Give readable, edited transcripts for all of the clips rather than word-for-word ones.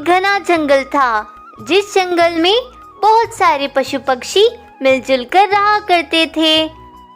घना जंगल था, जिस जंगल में बहुत सारे पशु पक्षी मिलजुल कर रहा करते थे।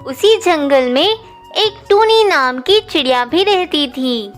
उसी जंगल में एक टूनी नाम की चिड़िया भी रहती थी।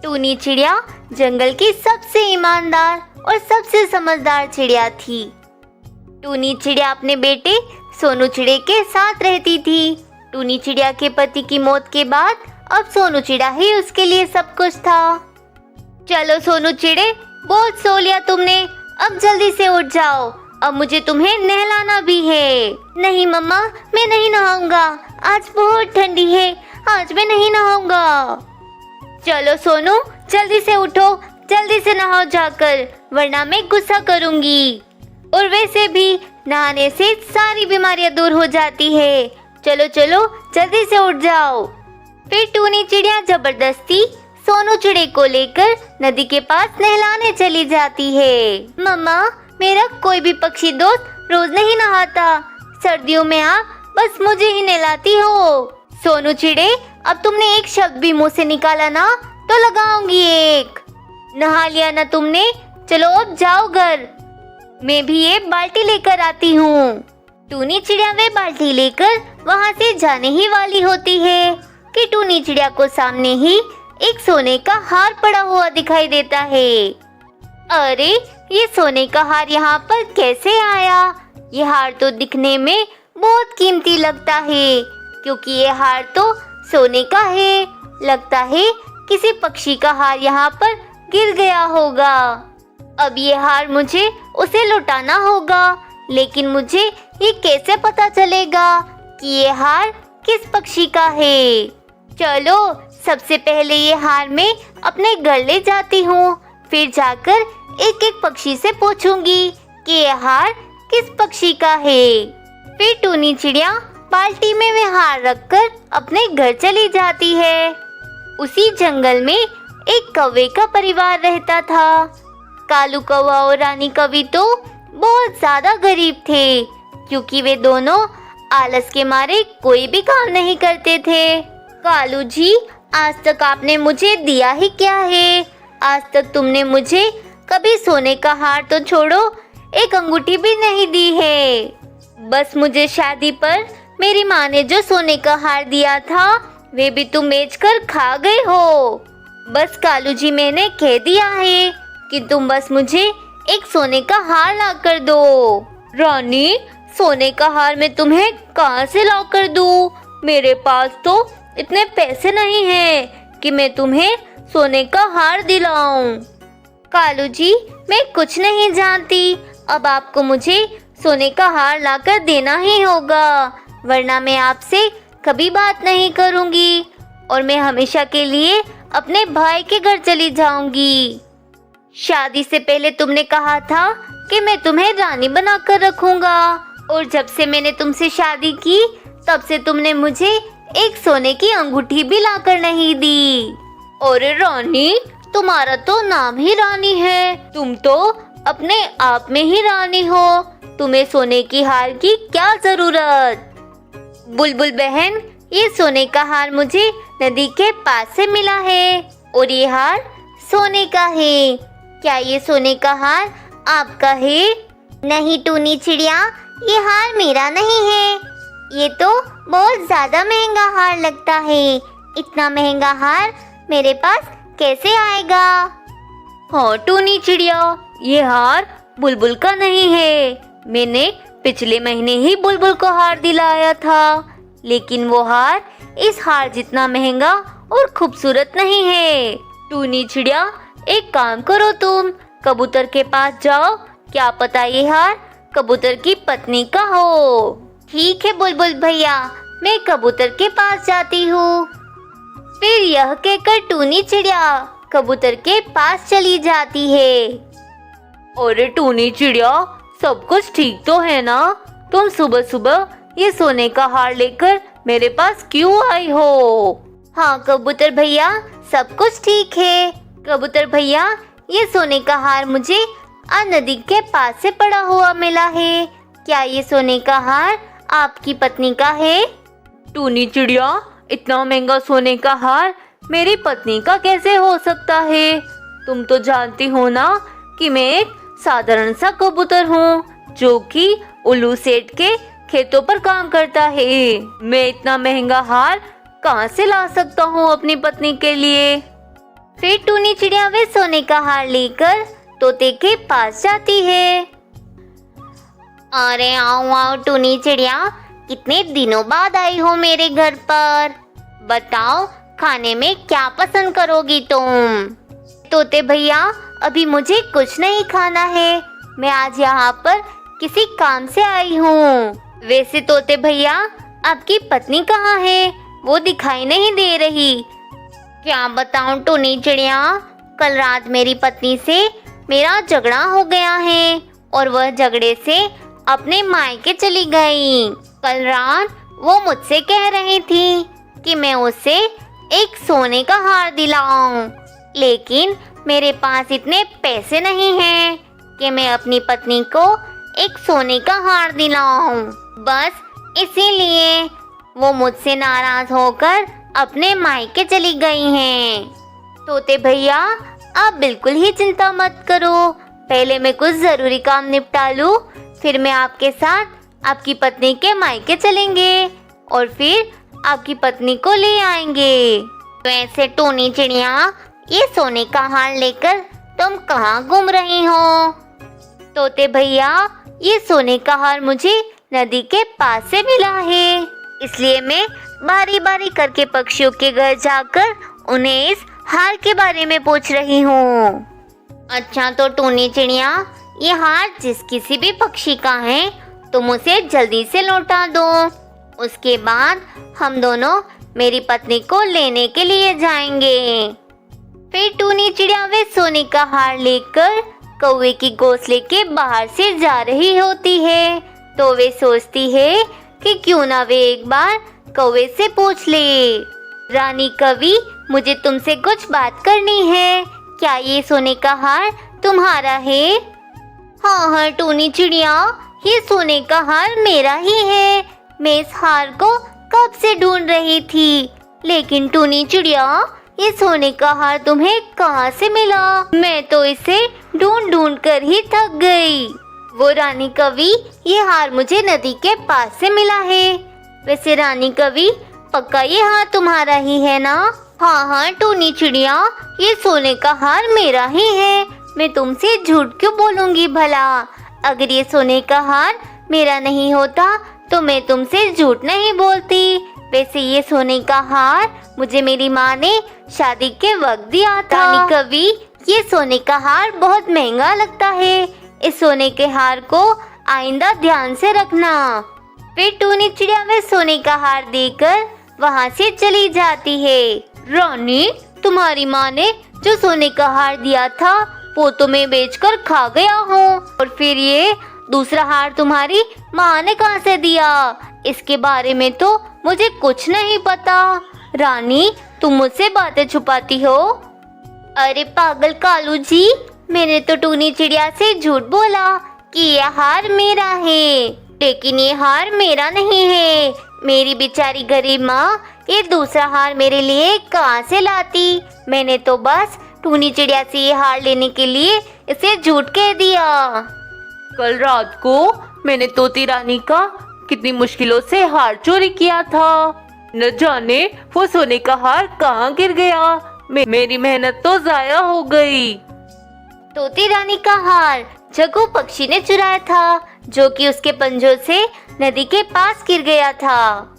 टूनी चिड़िया जंगल की सबसे ईमानदार और सबसे समझदार चिड़िया थी। टूनी चिड़िया अपने बेटे सोनू चिड़िया के साथ रहती थी। टूनी चिड़िया के पति की मौत के बाद अब सोनू चिड़िया ही उसके लिए सब कुछ था। चलो सोनू चिड़े, बहुत सो लिया तुमने, अब जल्दी से उठ जाओ, अब मुझे तुम्हें नहलाना भी है। नहीं मम्मा, मैं नहीं नहाऊंगा, आज बहुत ठंडी है, आज मैं नहीं नहाऊंगा। चलो सोनू, जल्दी से उठो, जल्दी से नहाओ जाकर, वरना मैं गुस्सा करूंगी। और वैसे भी नहाने से सारी बीमारियां दूर हो जाती है। चलो चलो, जल्दी से उठ जाओ। फिर टूनी चिड़िया जबरदस्ती सोनू चिड़े को लेकर नदी के पास नहलाने चली जाती है। मम्मा, मेरा कोई भी पक्षी दोस्त रोज नहीं नहाता, सर्दियों में आप बस मुझे ही नहलाती हो। सोनू चिड़े, अब तुमने एक शब्द भी मुंह से निकाला ना तो लगाऊंगी एक। नहा लिया ना तुमने, चलो अब जाओ घर, मैं भी ये बाल्टी लेकर आती हूँ। टूनी चिड़िया वे बाल्टी लेकर वहाँ से जाने ही वाली होती है कि टूनी चिड़िया को सामने ही एक सोने का हार पड़ा हुआ दिखाई देता है। अरे, ये सोने का हार यहाँ पर कैसे आया? ये हार तो दिखने में बहुत कीमती लगता है, क्योंकि ये हार तो सोने का है। लगता है किसी पक्षी का हार यहाँ पर गिर गया होगा। अब ये हार मुझे उसे लौटाना होगा, लेकिन मुझे ये कैसे पता चलेगा कि ये हार किस पक्षी का है? चलो, सबसे पहले ये हार मैं अपने घर ले जाती हूँ, फिर जाकर एक एक पक्षी से पूछूंगी कि ये हार किस पक्षी का है। फिर टूनी चिड़िया बाल्टी में वे हार रखकर अपने घर चली जाती है। उसी जंगल में एक कौवे का परिवार रहता था। कालू कौवा और रानी कौवी तो बहुत ज्यादा गरीब थे, क्योंकि वे दोनों आलस के मारे कोई भी काम नहीं करते थे। कालू जी, आज तक आपने मुझे दिया ही क्या है? आज तक तुमने मुझे कभी सोने का हार तो छोड़ो, एक अंगूठी भी नहीं दी है। बस मुझे शादी पर मेरी माँ ने जो सोने का हार दिया था, वे भी तुम बेचकर खा गए हो। बस कालू जी, मैंने कह दिया है कि तुम बस मुझे एक सोने का हार ला कर दो। रानी, सोने का हार मैं तुम्हें कहाँ से ला कर दूँ? मेरे पास तो इतने पैसे नहीं हैं कि मैं तुम्हें सोने का हार दिलाऊं। कालू जी, मैं कुछ नहीं जानती, अब आपको मुझे सोने का हार लाकर देना ही होगा, वरना मैं आपसे कभी बात नहीं करूंगी और मैं हमेशा के लिए अपने भाई के घर चली जाऊंगी। शादी से पहले तुमने कहा था कि मैं तुम्हें रानी बनाकर रखूंगा, और जब से मैंने तुमसे शादी की तब से तुमने मुझे एक सोने की अंगूठी भी लाकर नहीं दी। और रानी, तुम्हारा तो नाम ही रानी है, तुम तो अपने आप में ही रानी हो, तुम्हें सोने की हार की क्या जरूरत? बुलबुल बहन, ये सोने का हार मुझे नदी के पास से मिला है और ये हार सोने का है। क्या ये सोने का हार आपका है? नहीं टूनी चिड़िया, ये हार मेरा नहीं है, ये तो बहुत ज्यादा महंगा हार लगता है। इतना महंगा हार मेरे पास कैसे आएगा? हाँ टूनी चिड़िया, ये हार बुलबुल का नहीं है, मैंने पिछले महीने ही बुलबुल को हार दिलाया था, लेकिन वो हार इस हार जितना महंगा और खूबसूरत नहीं है। टूनी चिड़िया, एक काम करो, तुम कबूतर के पास जाओ, क्या पता ये हार कबूतर की पत्नी का हो। ठीक है बुलबुल भैया, मैं कबूतर के पास जाती हूँ। फिर यह कहकर टूनी चिड़िया कबूतर के पास चली जाती है। अरे टूनी चिड़िया, सब कुछ ठीक तो है ना? तुम सुबह सुबह ये सोने का हार लेकर मेरे पास क्यों आई हो? हाँ कबूतर भैया, सब कुछ ठीक है। कबूतर भैया, ये सोने का हार मुझे आज नदी के पास से पड़ा हुआ मिला है। क्या ये सोने का हार आपकी पत्नी का है? टूनी चिड़िया, इतना महंगा सोने का हार मेरी पत्नी का कैसे हो सकता है? तुम तो जानती हो ना कि मैं एक साधारण सा कबूतर हूँ जो कि उल्लू सेठ के खेतों पर काम करता है। मैं इतना महंगा हार कहाँ से ला सकता हूँ अपनी पत्नी के लिए। फिर टूनी चिड़िया वे सोने का हार लेकर तोते के पास जाती है। अरे आओ आओ टूनी चिड़िया, कितने दिनों बाद आई हो मेरे घर पर। बताओ खाने में क्या पसंद करोगी तुम। तोते भैया, अभी मुझे कुछ नहीं खाना है, मैं आज यहाँ पर किसी काम से आई हूँ। वैसे तोते भैया, आपकी पत्नी कहाँ है? वो दिखाई नहीं दे रही। क्या बताऊं टूनी चिड़िया, कल रात मेरी पत्नी से मेरा झगड़ा हो गया है और वह झगड़े से अपने मायके चली गई। कल रात वो मुझसे कह रही थी कि मैं उसे एक सोने का हार दिलाऊं, लेकिन मेरे पास इतने पैसे नहीं हैं कि मैं अपनी पत्नी को एक सोने का हार दिलाऊं। बस इसीलिए वो मुझसे नाराज होकर अपने मायके चली गई हैं। तोते भैया, आप बिल्कुल ही चिंता मत करो, पहले मैं कुछ जरूरी काम निपटा लूं, फिर मैं आपके साथ आपकी पत्नी के मायके चलेंगे और फिर आपकी पत्नी को ले आएंगे। वैसे टूनी चिड़िया, ये सोने का हार लेकर तुम कहाँ घूम रही हो? तोते भैया, ये सोने का हार मुझे नदी के पास से मिला है, इसलिए मैं बारी बारी करके पक्षियों के घर जाकर उन्हें इस हार के बारे में पूछ रही हूँ। अच्छा तो टूनी चिड़िया, ये हार जिस किसी भी पक्षी का है तुम उसे जल्दी से लौटा दो, उसके बाद हम दोनों मेरी पत्नी को लेने के लिए जाएंगे। फिर टूनी चिड़िया वे सोने का हार लेकर कौवे की घोंसले के बाहर से जा रही होती है, तो वे सोचती है कि क्यों ना वे एक बार कौवे से पूछ ले। रानी कवि, मुझे तुमसे कुछ बात करनी है, क्या ये सोने का हार तुम्हारा है? हाँ हाँ टूनी चिड़िया, ये सोने का हार मेरा ही है, मैं इस हार को कब से ढूंढ रही थी, लेकिन टूनी चिड़िया, ये सोने का हार तुम्हें कहाँ से मिला? मैं तो इसे ढूंढ ढूंढ कर ही थक गई। वो रानी कवि, ये हार मुझे नदी के पास से मिला है। वैसे रानी कवि, पक्का ये हार तुम्हारा ही है ना? हाँ हाँ टूनी चिड़िया, ये सोने का हार मेरा ही है, मैं तुमसे झूठ क्यों बोलूंगी भला। अगर ये सोने का हार मेरा नहीं होता तो मैं तुमसे झूठ नहीं बोलती। वैसे ये सोने का हार मुझे मेरी माँ ने शादी के वक्त दिया था। रानी कवि, ये सोने का हार बहुत महंगा लगता है, इस सोने के हार को आइंदा ध्यान से रखना। फिर टूनी चिड़िया में सोने का हार देकर वहाँ से चली जाती है। रानी, तुम्हारी माँ ने जो सोने का हार दिया था वो तो मैं बेचकर खा गया हूँ, और फिर ये दूसरा हार तुम्हारी माँ ने कहाँ से दिया, इसके बारे में तो मुझे कुछ नहीं पता। रानी, तुम मुझसे बातें छुपाती हो। अरे पागल कालू जी, मैंने तो टूनी चिड़िया से झूठ बोला कि यह हार मेरा है, लेकिन ये हार मेरा नहीं है। मेरी बेचारी गरीब माँ ये दूसरा हार मेरे लिए कहाँ से लाती? मैंने तो बस टूनी चिड़िया से ये हार लेने के लिए इसे झूठ कह दिया। कल रात को मैंने तोती रानी का कितनी मुश्किलों से हार चोरी किया था, न जाने वो सोने का हार कहाँ गिर गया। मेरी मेहनत तो जाया हो गई। तोती रानी का हार जग्गू पक्षी ने चुराया था, जो कि उसके पंजों से नदी के पास गिर गया था।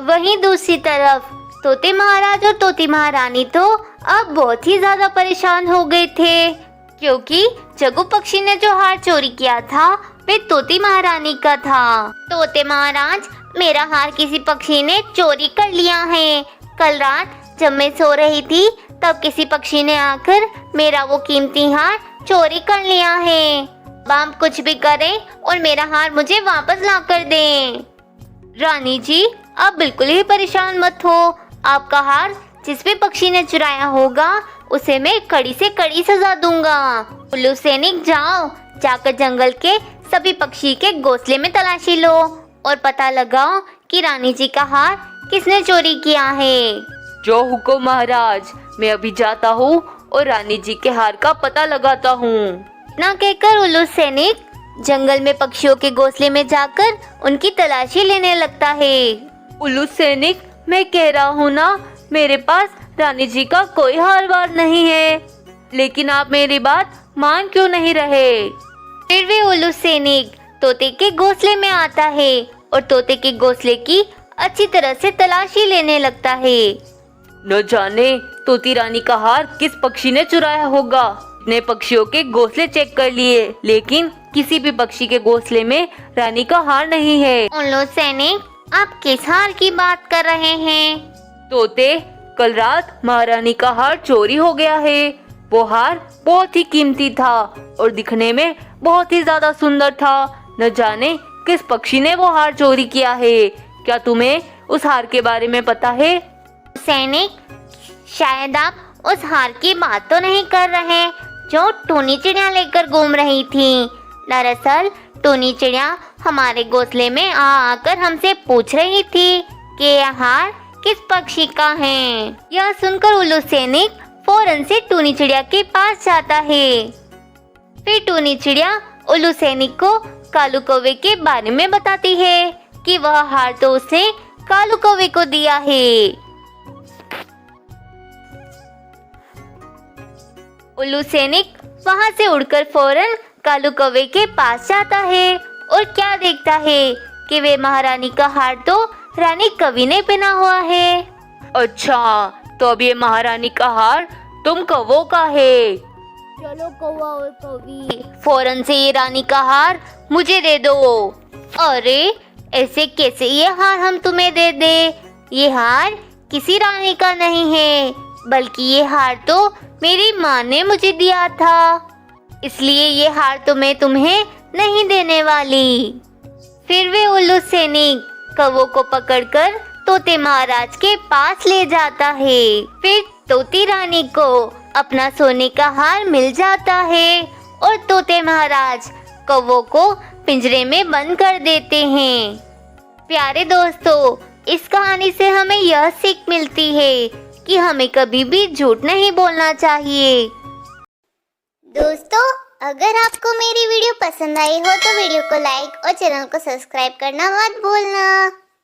वहीं दूसरी तरफ तोते महाराज और तोती महारानी तो अब बहुत ही ज्यादा परेशान हो गए थे, क्योंकि जग्गू पक्षी ने जो हार चोरी किया था वे तोती महारानी का था। तोते महाराज, मेरा हार किसी पक्षी ने चोरी कर लिया है। कल रात जब मैं सो रही थी तब किसी पक्षी ने आकर मेरा वो कीमती हार चोरी कर लिया है। अब आप कुछ भी करें और मेरा हार मुझे वापस ला कर दें। रानी जी, आप बिल्कुल ही परेशान मत हो, आपका हार जिस भी पक्षी ने चुराया होगा उसे मैं कड़ी से कड़ी सजा दूंगा। उल्लू सैनिक, जाओ, जाकर जंगल के सभी पक्षी के घोंसले में तलाशी लो और पता लगाओ कि रानी जी का हार किसने चोरी किया है। जो हुक्म महाराज, मैं अभी जाता हूँ और रानी जी के हार का पता लगाता हूँ। इतना कहकर उल्लू सैनिक जंगल में पक्षियों के घोंसले में जाकर उनकी तलाशी लेने लगता है। उल्लू सैनिक, मैं कह रहा हूँ ना, मेरे पास रानी जी का कोई हार वार नहीं है, लेकिन आप मेरी बात मान क्यों नहीं रहे? फिर वे उल्लू सैनिक तोते के घोंसले में आता है और तोते के घोंसले की अच्छी तरह से तलाशी लेने लगता है। न जाने तोती रानी का हार किस पक्षी ने चुराया होगा। इतने पक्षियों के घोंसले चेक कर लिए, लेकिन किसी भी पक्षी के घोंसले में रानी का हार नहीं है। उल्लू सैनिक, आप किस हार की बात कर रहे हैं? तोते, कल रात महारानी का हार चोरी हो गया है। वो हार बहुत ही कीमती था और दिखने में बहुत ही ज्यादा सुंदर था। न जाने किस पक्षी ने वो हार चोरी किया है। क्या तुम्हें उस हार के बारे में पता है? सैनिक, शायद आप उस हार की बात तो नहीं कर रहे जो टूनी चिड़िया लेकर घूम रही थी। दरअसल टूनी चिड़िया हमारे घोंसले में आकर हमसे पूछ रही थी कि यह हार किस पक्षी का है। यह सुनकर उल्लू सैनिक फौरन से टूनी चिड़िया के पास जाता है। फिर टूनी चिड़िया उल्लू सैनिक को कालू कौवे के बारे में बताती है कि वह हार तो उसने कालू कौवे को दिया है। उल्लू सैनिक वहां से उड़कर फौरन कालू कौवे के पास जाता है और क्या देखता है कि वे महारानी का हार तो रानी कवि ने पहना हुआ है। अच्छा, तो अब ये महारानी का हार तुम कौवों का है। चलो कौवा और कवि, फौरन से ये रानी का हार मुझे दे दो। अरे ऐसे कैसे ये हार हम तुम्हें दे दे? ये हार किसी रानी का नहीं है, बल्कि ये हार तो मेरी माँ ने मुझे दिया था, इसलिए ये हार तो मैं तुम्हें नहीं देने वाली। फिर वे उल्लू सैनिक कौवों को पकड़कर तोते महाराज के पास ले जाता है। फिर तोती रानी को अपना सोने का हार मिल जाता है और तोते महाराज कौवों को पिंजरे में बंद कर देते हैं। प्यारे दोस्तों, इस कहानी से हमें यह सीख मिलती है कि हमें कभी भी झूठ नहीं बोलना चाहिए। दोस्तों, अगर आपको मेरी वीडियो पसंद आई हो तो वीडियो को लाइक और चैनल को सब्सक्राइब करना मत भूलना।